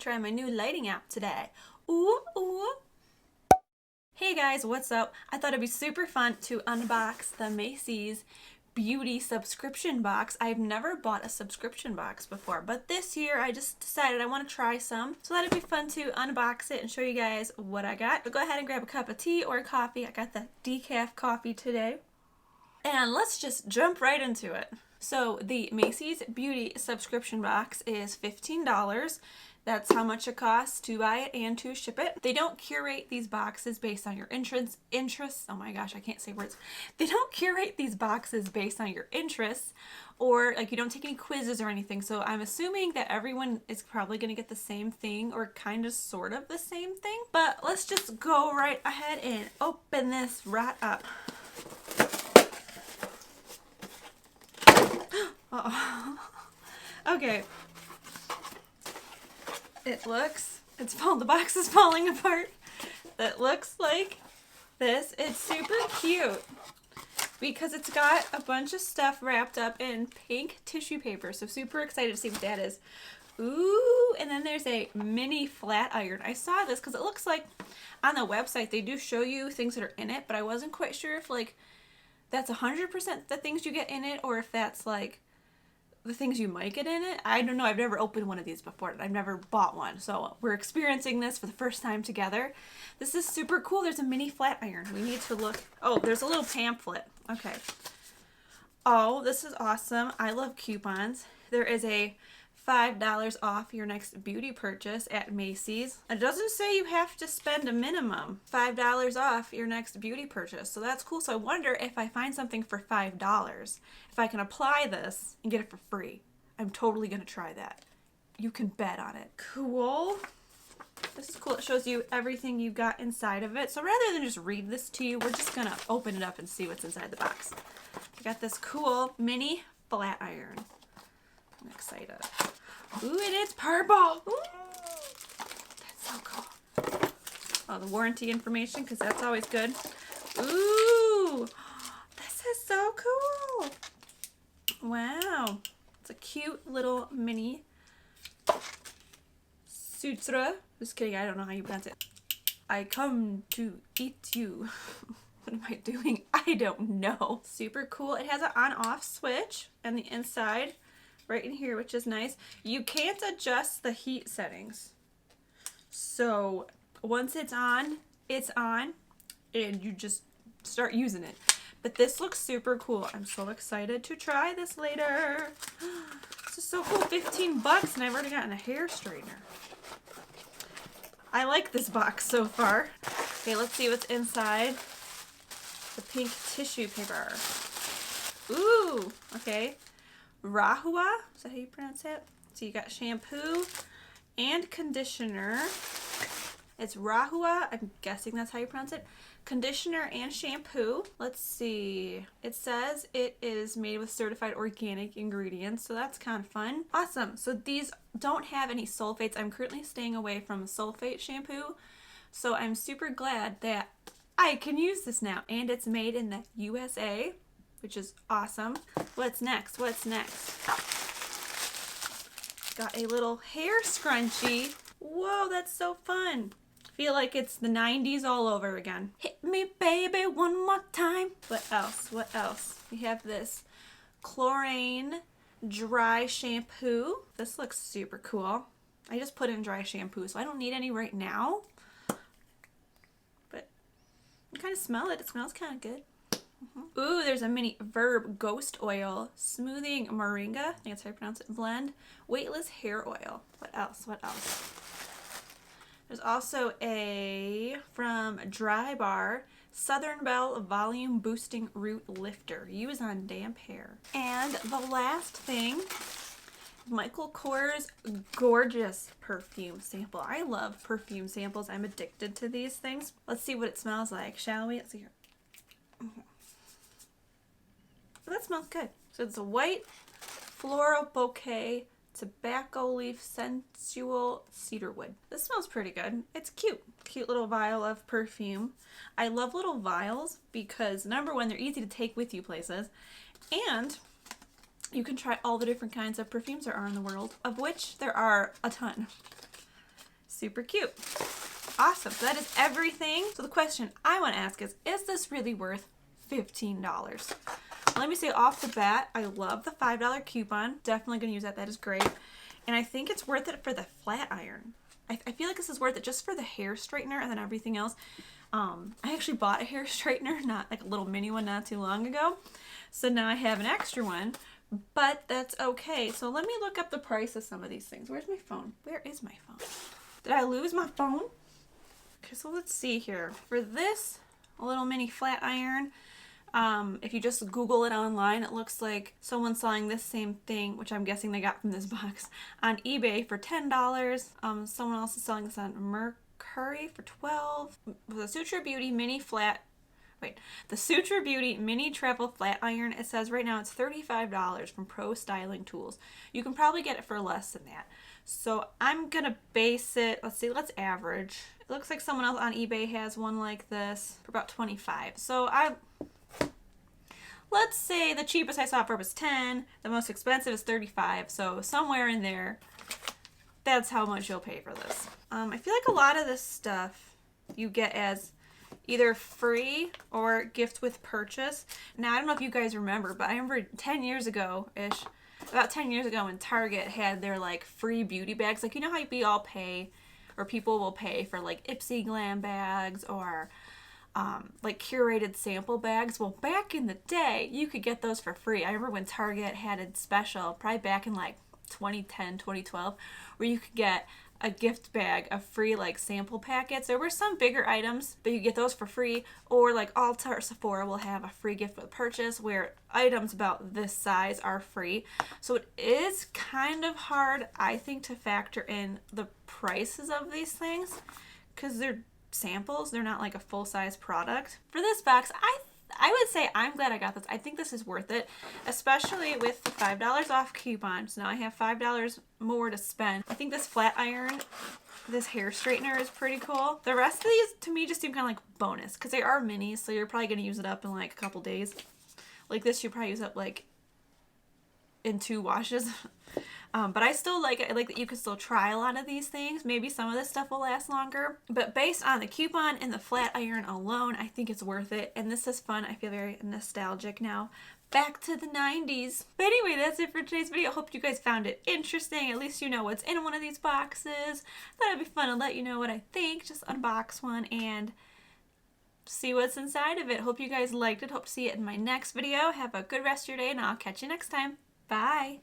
try my new lighting app today. Ooh, ooh. Hey guys, what's up? I thought it'd be super fun to unbox the Macy's beauty subscription box. I've never bought a subscription box before, but this year I just decided I want to try some. So that'd be fun to unbox it and show you guys what I got. But go ahead and grab a cup of tea or coffee. I got the decaf coffee today. And let's just jump right into it. So the Macy's beauty subscription box is $15. That's how much it costs to buy it and to ship it. They don't curate these boxes based on your interests. Oh my gosh, I can't say words. They don't curate these boxes based on your interests, or like you don't take any quizzes or anything. So I'm assuming that everyone is probably going to get the same thing or kind of sort of the same thing. But let's just go right ahead and open this right up. Uh-oh. Okay. The box is falling apart. It looks like this. It's super cute because it's got a bunch of stuff wrapped up in pink tissue paper. So super excited to see what that is. Ooh, and then there's a mini flat iron. I saw this because it looks like on the website they do show you things that are in it, but I wasn't quite sure if like that's 100% the things you get in it or if that's like the things you might get in it. I don't know. I've never opened one of these before. I've never bought one. So we're experiencing this for the first time together. This is super cool. There's a mini flat iron. We need to look. Oh, there's a little pamphlet. Okay. Oh, this is awesome. I love coupons. There is a $5 off your next beauty purchase at Macy's. It doesn't say you have to spend a minimum. $5 off your next beauty purchase. So that's cool. So I wonder if I find something for $5, if I can apply this and get it for free. I'm totally going to try that. You can bet on it. Cool. This is cool. It shows you everything you got inside of it. So rather than just read this to you, we're just going to open it up and see what's inside the box. I got this cool mini flat iron. I'm excited. Ooh, it is purple. Ooh, that's so cool. Oh, the warranty information, because that's always good. Ooh, this is so cool. Wow. It's a cute little mini Sutra. Just kidding, I don't know how you pronounce it. I come to eat you. What am I doing? I don't know. Super cool. It has an on-off switch on the inside. Right in here, which is nice. You can't adjust the heat settings. So once it's on, and you just start using it. But this looks super cool. I'm so excited to try this later. This is so cool. $15 and I've already gotten a hair straightener. I like this box so far. Okay, let's see what's inside the pink tissue paper. Ooh, okay. Rahua, is that how you pronounce it? So you got shampoo and conditioner. It's Rahua, I'm guessing that's how you pronounce it. Conditioner and shampoo. Let's see. It says it is made with certified organic ingredients, so that's kind of fun. Awesome. So these don't have any sulfates. I'm currently staying away from sulfate shampoo, so I'm super glad that I can use this now. And it's made in the USA, which is awesome. What's next? What's next? Got a little hair scrunchie. Whoa, that's so fun. Feel like it's the 90s all over again. Hit me, baby, one more time. What else? What else? We have this Klorane Dry Shampoo. This looks super cool. I just put in dry shampoo, so I don't need any right now. But I kind of smell it. It smells kind of good. Ooh, there's a mini Verb Ghost Oil Smoothing Moringa, I think that's how you pronounce it, blend. Weightless hair oil. What else? What else? There's also a, from Drybar, Southern Belle Volume Boosting Root Lifter. Use on damp hair. And the last thing, Michael Kors gorgeous perfume sample. I love perfume samples. I'm addicted to these things. Let's see what it smells like, shall we? Let's see here. That smells good. So it's a white floral bouquet tobacco leaf sensual cedarwood. This smells pretty good. It's cute. Cute little vial of perfume. I love little vials because number one, they're easy to take with you places, and you can try all the different kinds of perfumes there are in the world, of which there are a ton. Super cute. Awesome. So that is everything. So the question I want to ask is this really worth $15? Let me say off the bat, I love the $5 coupon. Definitely going to use that. That is great. And I think it's worth it for the flat iron. I feel like this is worth it just for the hair straightener and then everything else. I actually bought a hair straightener, not like a little mini one not too long ago. So now I have an extra one, but that's okay. So let me look up the price of some of these things. Where's my phone? Where is my phone? Did I lose my phone? Okay, so let's see here. For this little mini flat iron, if you just Google it online, it looks like someone's selling this same thing, which I'm guessing they got from this box, on eBay for $10. Someone else is selling this on Mercury for $12. The Sutra Beauty Mini Travel Flat Iron, it says right now it's $35 from Pro Styling Tools. You can probably get it for less than that. So I'm gonna base it, let's average. It looks like someone else on eBay has one like this for about $25. So let's say the cheapest I saw for was $10, the most expensive is $35, so somewhere in there, that's how much you'll pay for this. I feel like a lot of this stuff you get as either free or gift with purchase. Now, I don't know if you guys remember, but I remember 10 years ago-ish, about 10 years ago when Target had their like free beauty bags. Like, you know how we all pay, or people will pay for like Ipsy Glam bags or like curated sample bags. Well, back in the day, you could get those for free. I remember when Target had a special, probably back in like 2010, 2012, where you could get a gift bag of free like sample packets. There were some bigger items, but you get those for free. Or like Ulta or Sephora will have a free gift with purchase where items about this size are free. So it is kind of hard, I think, to factor in the prices of these things because they're samples. They're not like a full-size product. For this box, I would say I'm glad I got this. I think this is worth it, especially with the $5 off coupon. So now I have $5 more to spend. I think this flat iron, this hair straightener is pretty cool. The rest of these to me just seem kind of like bonus because they are minis, so you're probably going to use it up in like a couple days. Like this you probably use up like in 2 washes. But I still like it. I like that you can still try a lot of these things. Maybe some of this stuff will last longer. But based on the coupon and the flat iron alone, I think it's worth it. And this is fun. I feel very nostalgic now. Back to the 90s. But anyway, that's it for today's video. I hope you guys found it interesting. At least you know what's in one of these boxes. Thought it'd be fun to let you know what I think. Just unbox one and see what's inside of it. Hope you guys liked it. Hope to see it in my next video. Have a good rest of your day and I'll catch you next time. Bye.